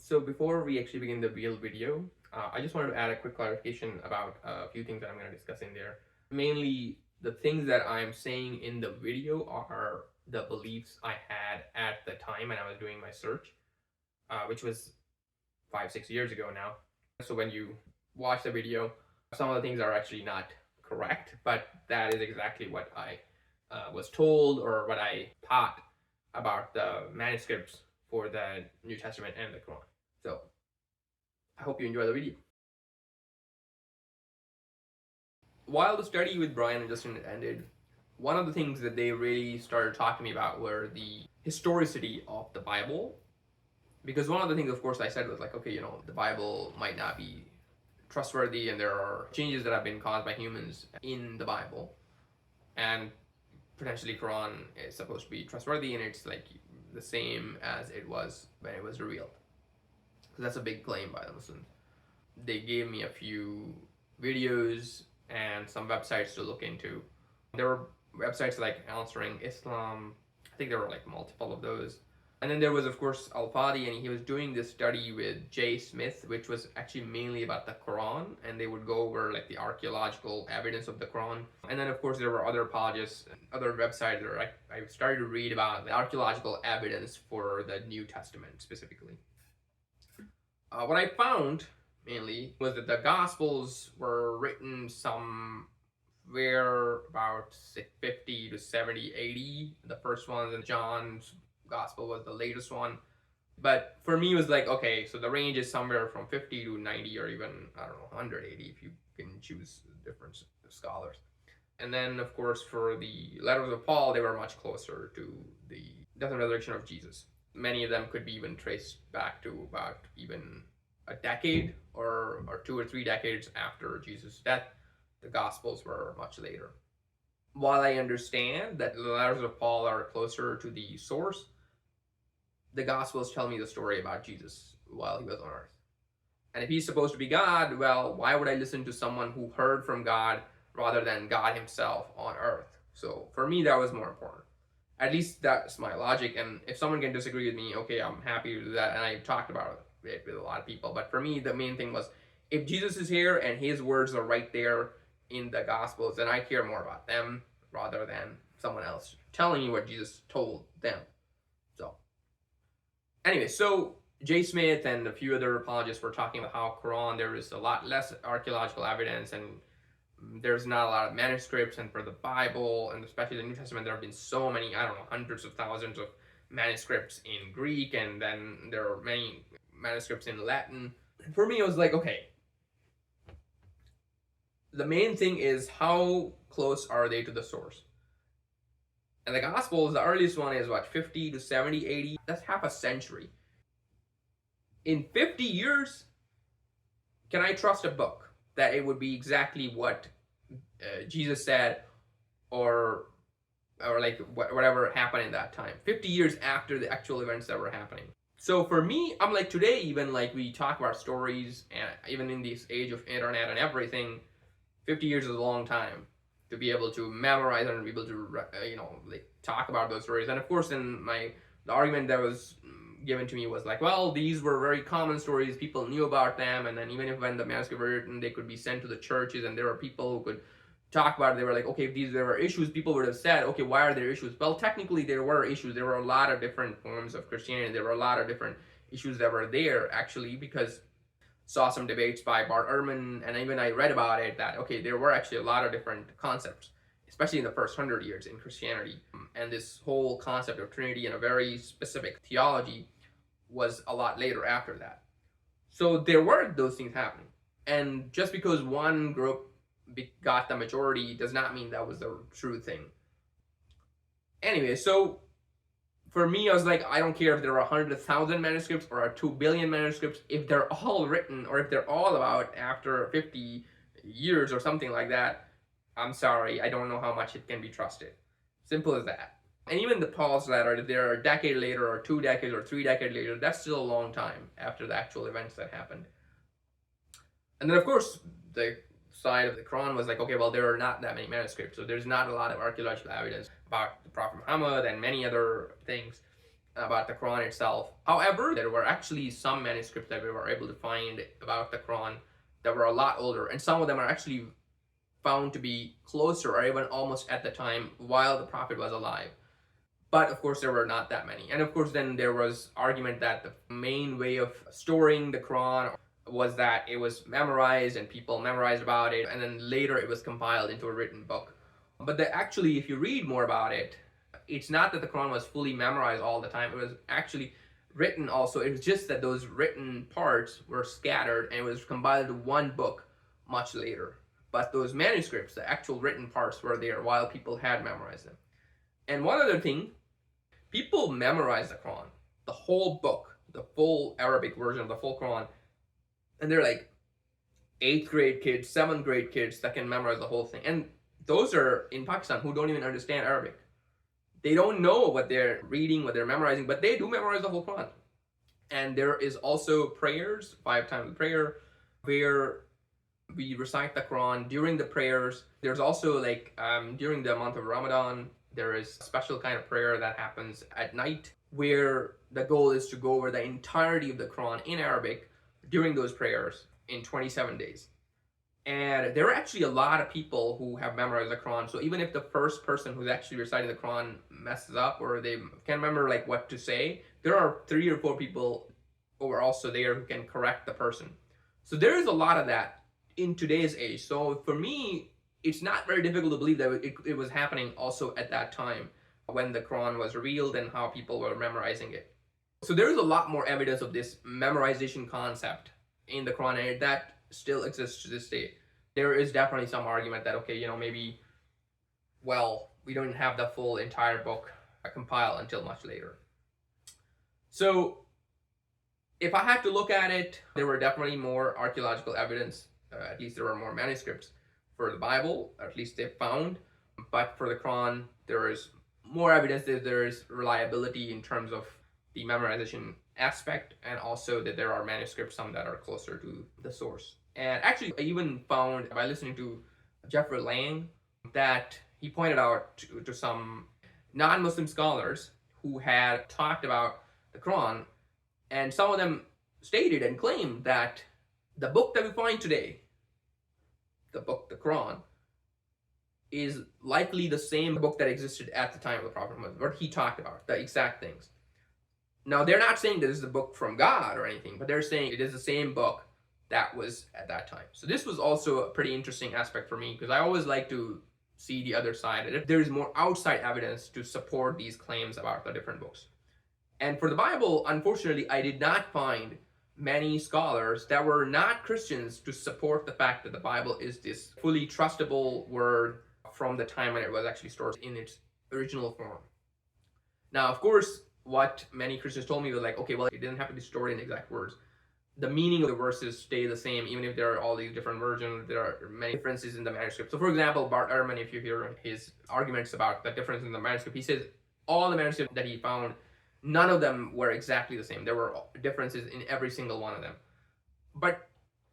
So before we actually begin the real video, I just wanted to add a quick clarification about a few things that I'm going to discuss in there. Mainly, the things that I'm saying in the video are the beliefs I had at the time when I was doing my search, which was 5-6 years ago now. So when you watch the video, some of the things are actually not correct, but that is exactly what I was told or what I thought about the manuscripts for the New Testament and the Quran. So I hope you enjoy the video. While the study with Brian and Justin ended, one of the things that they really started talking to me about were the historicity of the Bible. Because one of the things, of course, I said was like, okay, the Bible might not be trustworthy and there are changes that have been caused by humans in the Bible. And potentially Quran is supposed to be trustworthy and it's like the same as it was when it was revealed. So that's a big claim by the Muslims. They gave me a few videos and some websites to look into. There were websites like Answering Islam. I think there were like multiple of those. And then there was, of course, Al-Fadi, and he was doing this study with J. Smith, which was actually mainly about the Quran, and they would go over like the archaeological evidence of the Quran. And then, of course, there were other apologists, other websites where I started to read about the archaeological evidence for the New Testament specifically. What I found mainly was that the Gospels were written somewhere about 50 to 70 80. The first ones, and John's Gospel was the latest one. But for me, it was like, okay, so the range is somewhere from 50 to 90 or even, I don't know, 180 if you can choose different scholars. And then, of course, for the letters of Paul, they were much closer to the death and resurrection of Jesus. Many of them could be even traced back to about even a decade or 2 or 3 decades after Jesus' death. The Gospels were much later. While I understand that the letters of Paul are closer to the source, the Gospels tell me the story about Jesus while he was on earth. And if he's supposed to be God, well, why would I listen to someone who heard from God rather than God himself on earth? So for me, that was more important. At least that's my logic. And if someone can disagree with me, okay, I'm happy to do that. And I talked about it with a lot of people. But for me, the main thing was, if Jesus is here and his words are right there in the Gospels, then I care more about them rather than someone else telling me what Jesus told them. So anyway, so J. Smith and a few other apologists were talking about how Quran, there is a lot less archaeological evidence and there's not a lot of manuscripts. And for the Bible, and especially the New Testament, there have been so many, I don't know, hundreds of thousands of manuscripts in Greek, and then there are many manuscripts in Latin. And for me, it was like, okay, the main thing is how close are they to the source? And the Gospels, the earliest one is what, 50 to 70, 80? That's half a century. In 50 years, can I trust a book that it would be exactly what Jesus said or like whatever happened in that time? 50 years after the actual events that were happening. So for me, I'm like, today, even like we talk about stories, and even in this age of internet and everything, 50 years is a long time to be able to memorize and be able to like talk about those stories. And of course, in the argument that was given to me was like, well, these were very common stories, people knew about them, and then even if when the manuscripts were written, they could be sent to the churches, and there were people who could talk about it. They were like, okay, if there were issues, people would have said, okay, why are there issues? Well, technically there were issues. There were a lot of different forms of Christianity. There were a lot of different issues that were there, actually, because saw some debates by Bart Ehrman, and even I read about it, that, okay, there were actually a lot of different concepts, especially in the first 100 years in Christianity. And this whole concept of Trinity and a very specific theology was a lot later after that. So there were those things happening. And just because one group got the majority does not mean that was the true thing. Anyway, so for me, I was like, I don't care if there are 100,000 manuscripts or 2 billion manuscripts. If they're all written, or if they're all about after 50 years or something like that, I'm sorry, I don't know how much it can be trusted. Simple as that. And even the Paul's letter, if they're a decade later or 2 decades or 3 decades later, that's still a long time after the actual events that happened. And then, of course, the side of the Quran was like, okay, well, there are not that many manuscripts, so there's not a lot of archaeological evidence about the Prophet Muhammad and many other things. about the Quran itself. However, there were actually some manuscripts that we were able to find about the Quran that were a lot older, and some of them are actually found to be closer or even almost at the time while the Prophet was alive. But of course, there were not that many. And of course, then there was argument that the main way of storing the Quran was that it was memorized and people memorized about it, and then later it was compiled into a written book. But actually, if you read more about it, it's not that the Quran was fully memorized all the time. It was actually written also. It was just that those written parts were scattered and it was compiled into one book much later. But those manuscripts, the actual written parts, were there while people had memorized them. And one other thing, people memorize the Quran, the whole book, the full Arabic version of the full Quran, and they're like 8th grade kids, 7th grade kids that can memorize the whole thing. And those are in Pakistan who don't even understand Arabic. They don't know what they're reading, what they're memorizing, but they do memorize the whole Quran. And there is also prayers, 5 times the prayer, where we recite the Quran during the prayers. There's also during the month of Ramadan, there is a special kind of prayer that happens at night where the goal is to go over the entirety of the Quran in Arabic during those prayers in 27 days. And there are actually a lot of people who have memorized the Quran. So even if the first person who's actually reciting the Quran messes up or they can't remember what to say, there are 3 or 4 people who are also there who can correct the person. So there is a lot of that in today's age. So for me, it's not very difficult to believe that it was happening also at that time when the Quran was revealed and how people were memorizing it. So there is a lot more evidence of this memorization concept in the Quran, and that still exists to this day. There is definitely some argument that, okay, maybe, we don't have the full entire book compiled until much later. So if I had to look at it, there were definitely more archaeological evidence. At least there were more manuscripts for the Bible, at least they found. But for the Quran, there is more evidence that there is reliability in terms of the memorization aspect, and also that there are manuscripts, some that are closer to the source. And actually, I even found by listening to Jeffrey Lang that he pointed out to some non-Muslim scholars who had talked about the Quran, and some of them stated and claimed that the book that we find today, the Quran, is likely the same book that existed at the time of the Prophet Muhammad, what he talked about, the exact things. Now, they're not saying that this is a book from God or anything, but they're saying it is the same book that was at that time. So this was also a pretty interesting aspect for me, because I always like to see the other side, and if there is more outside evidence to support these claims about the different books. And for the Bible, unfortunately, I did not find many scholars that were not Christians to support the fact that the Bible is this fully trustable word from the time when it was actually stored in its original form. Now, of course, what many Christians told me was like, okay, well, it didn't have to be stored in exact words. The meaning of the verses stay the same, even if there are all these different versions. There are many differences in the manuscript. So, for example, Bart Ehrman, if you hear his arguments about the difference in the manuscript, he says all the manuscripts that he found, none of them were exactly the same. There were differences in every single one of them. But,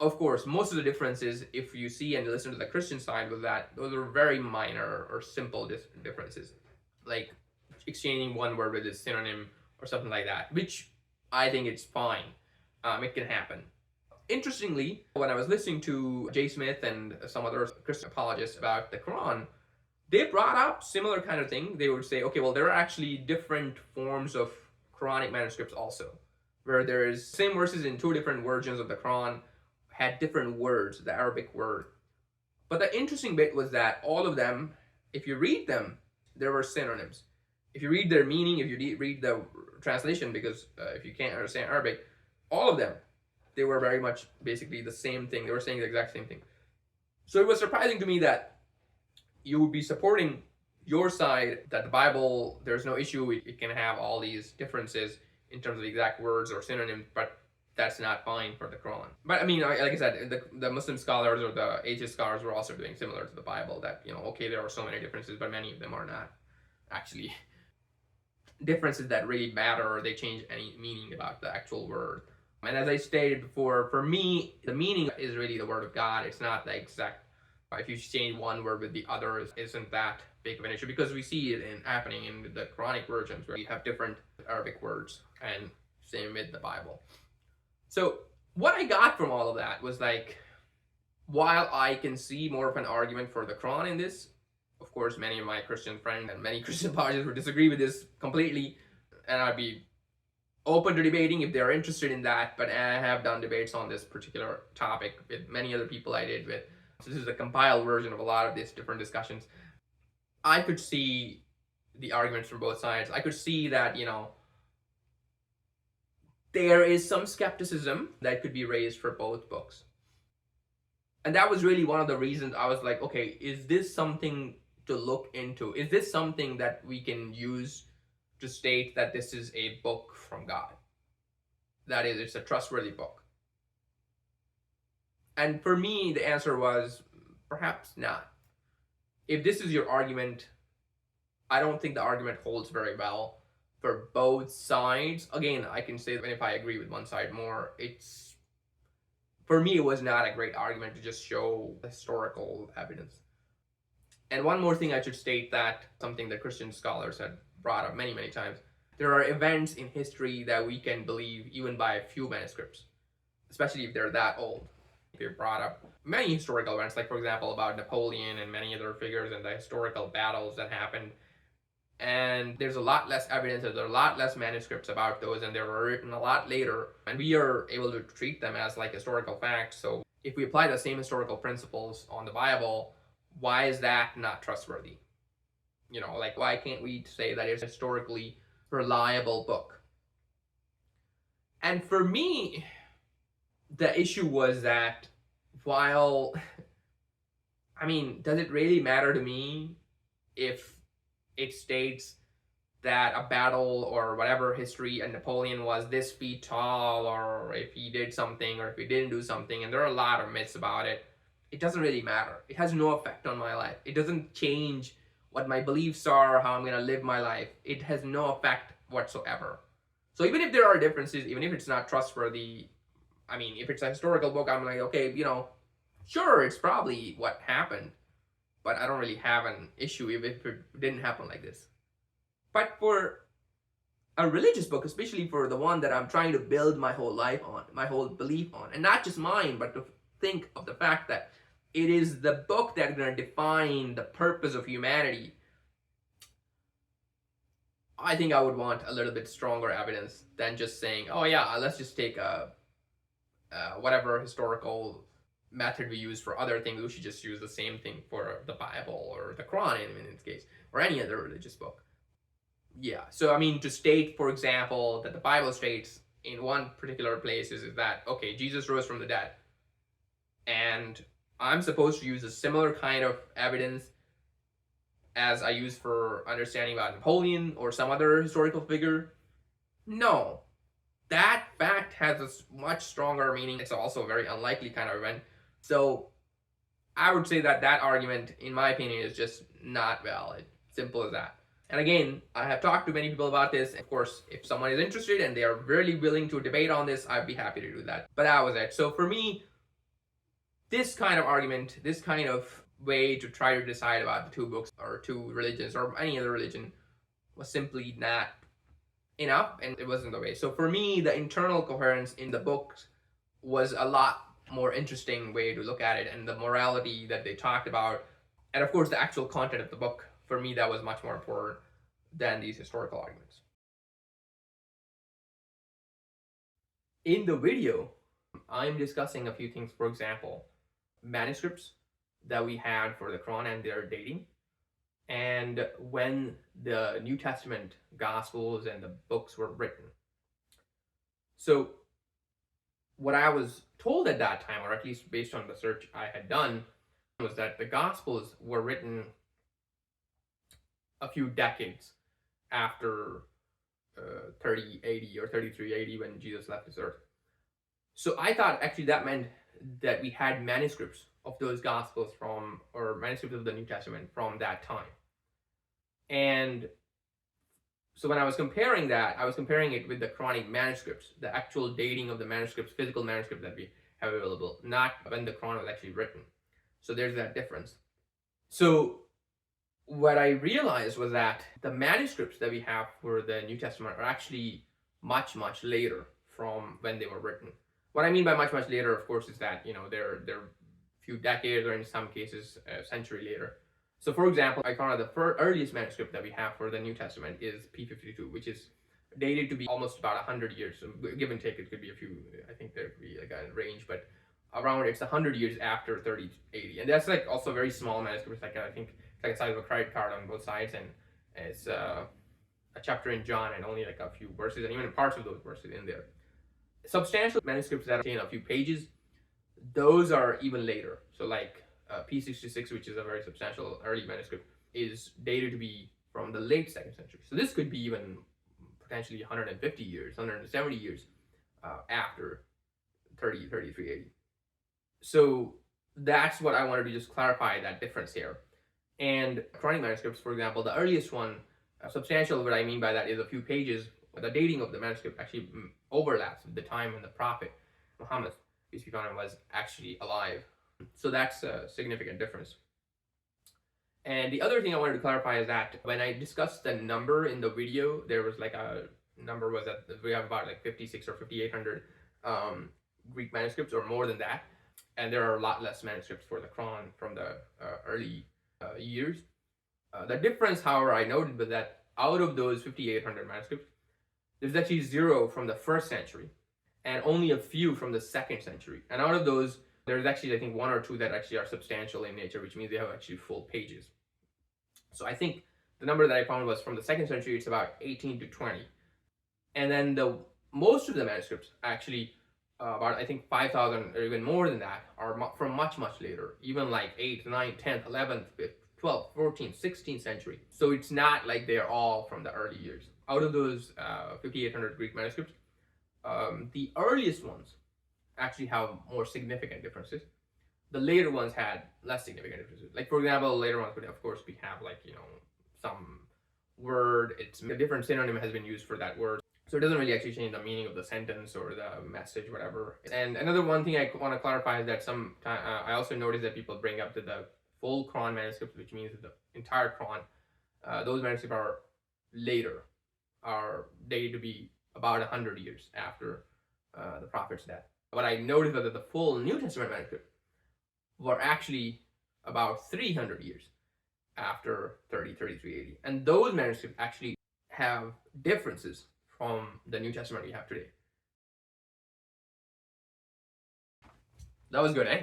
of course, most of the differences, if you see and listen to the Christian side, was that those are very minor or simple differences. Like exchanging one word with its synonym or something like that, which I think it's fine. It can happen. Interestingly, when I was listening to Jay Smith and some other Christian apologists about the Quran, they brought up similar kind of thing. They would say, okay, well, there are actually different forms of Quranic manuscripts also, where there is same verses in 2 different versions of the Quran had different words, the Arabic word. But the interesting bit was that all of them, if you read them, there were synonyms. If you read their meaning, if you read the translation, because if you can't understand Arabic, all of them, they were very much basically the same thing. They were saying the exact same thing. So it was surprising to me that you would be supporting your side, that the Bible, there's no issue, it can have all these differences in terms of exact words or synonyms, but that's not fine for the Quran. But I mean, like I said, the Muslim scholars or the atheist scholars were also doing similar to the Bible, that, okay, there are so many differences, but many of them are not actually differences that really matter, or they change any meaning about the actual word. And as I stated before, for me, the meaning is really the word of God. It's not the exact If you change one word with the other, isn't that big of an issue, because we see it happening in the Quranic versions where we have different Arabic words, and same with the Bible. So what I got from all of that was like, while I can see more of an argument for the Quran in this, of course, many of my Christian friends and many Christian apologists would disagree with this completely, and I'd be open to debating if they're interested in that. But I have done debates on this particular topic with many other people I did with. So this is a compiled version of a lot of these different discussions. I could see the arguments from both sides. I could see that, there is some skepticism that could be raised for both books. And that was really one of the reasons I was like, okay, is this something to look into? Is this something that we can use to state that this is a book from God? That is, it's a trustworthy book. And for me, the answer was perhaps not. If this is your argument, I don't think the argument holds very well for both sides. Again, I can say that if I agree with one side more, for me, it was not a great argument to just show historical evidence. And one more thing I should state, that something that Christian scholars had brought up many, many times. There are events in history that we can believe even by a few manuscripts, especially if they're that old. They brought up many historical events, like for example about Napoleon and many other figures and the historical battles that happened. And there's a lot less evidence, there's a lot less manuscripts about those, and they were written a lot later. And we are able to treat them as like historical facts. So if we apply the same historical principles on the Bible, why is that not trustworthy? Like, why can't we say that it's a historically reliable book? And for me, the issue was that while, does it really matter to me if it states that a battle or whatever history and Napoleon was this feet tall, or if he did something, or if he didn't do something, and there are a lot of myths about it. It doesn't really matter. It has no effect on my life. It doesn't change what my beliefs are, how I'm going to live my life. It has no effect whatsoever. So even if there are differences, even if it's not trustworthy, if it's a historical book, I'm like, okay, sure, it's probably what happened, but I don't really have an issue if it didn't happen like this. But for a religious book, especially for the one that I'm trying to build my whole life on, my whole belief on, and not just mine, but to think of the fact that it is the book that's going to define the purpose of humanity, I think I would want a little bit stronger evidence than just saying, oh yeah, let's just take whatever historical method we use for other things, we should just use the same thing for the Bible or the Quran in this case, or any other religious book. Yeah, so to state, for example, that the Bible states in one particular place is that, okay, Jesus rose from the dead, and I'm supposed to use a similar kind of evidence as I use for understanding about Napoleon or some other historical figure? No. That fact has a much stronger meaning. It's also a very unlikely kind of event. So I would say that argument, in my opinion, is just not valid. Simple as that. And again, I have talked to many people about this. Of course, if someone is interested and they are really willing to debate on this, I'd be happy to do that. But that was it. So for me, this kind of argument, this kind of way to try to decide about the two books or two religions or any other religion was simply not enough, and it wasn't the way. So for me, the internal coherence in the books was a lot more interesting way to look at it, and the morality that they talked about, and of course the actual content of the book, for me that was much more important than these historical arguments. In the video, I'm discussing a few things. For example, manuscripts that we had for the Quran and their dating, and when the New Testament Gospels and the books were written. So what I was told at that time, or at least based on the search I had done, was that the Gospels were written a few decades after 30 AD or 33 AD when Jesus left this earth. So I thought actually that meant that we had manuscripts of those Gospels from, or manuscripts of the New Testament from that time. And so when I was comparing that, I was comparing it with the Quranic manuscripts, the actual dating of the manuscripts, physical manuscripts that we have available, not when the Quran was actually written. So there's that difference. So what I realized was that the manuscripts that we have for the New Testament are actually much, much later from when they were written. What I mean by much, much later, of course, is that, they're a few decades, or in some cases a century later. So for example, I found out the earliest manuscript that we have for the New Testament is P52, which is dated to be almost about 100 years. So give and take, it could be a few, I think there could be like a range, but around it's 100 years after 3080. And that's like also a very small manuscript. It's like, I think it's like the size of a credit card on both sides, and it's a chapter in John and only like a few verses, and even parts of those verses in there. Substantial manuscripts that contain a few pages, those are even later. So like P66, which is a very substantial early manuscript, is dated to be from the late 2nd century. So this could be even potentially 150 years, 170 years after 3380. So that's what I wanted to just clarify, that difference here. And Quranic manuscripts, for example, the earliest one, substantial, what I mean by that is a few pages. The dating of the manuscript actually overlaps with the time when the Prophet Muhammad, peace be upon him, was actually alive. So that's a significant difference. And the other thing I wanted to clarify is that when I discussed the number in the video, there was like a number was that we have about like 56 or 5800 Greek manuscripts, or more than that. And there are a lot less manuscripts for the Quran from the early years. The difference, however, I noted was that out of those 5,800 manuscripts, there's actually 0 from the 1st century and only a few from the 2nd century. And out of those, there's actually, I think, 1 or 2 that actually are substantial in nature, which means they have actually full pages. So I think the number that I found was from the 2nd century, it's about 18 to 20. And then most of the manuscripts actually, about I think 5,000 or even more than that, are from much, much later, even like 8th, 9th, 10th, 11th, 12th, 14th, 16th century. So it's not like they're all from the early years. Out of those 5,800 Greek manuscripts, the earliest ones actually have more significant differences. The later ones had less significant differences. Like, for example, the later ones would, of course, have like, some word, it's a different synonym has been used for that word. So it doesn't really actually change the meaning of the sentence or the message, whatever. And another one thing I want to clarify is that I also noticed that people bring up that the full Quran manuscripts, which means the entire Quran, those manuscripts are later, are dated to be about 100 years after the Prophet's death. What I noticed was that the full New Testament manuscripts were actually about 300 years after 3380. And those manuscripts actually have differences from the New Testament we have today. That was good, eh?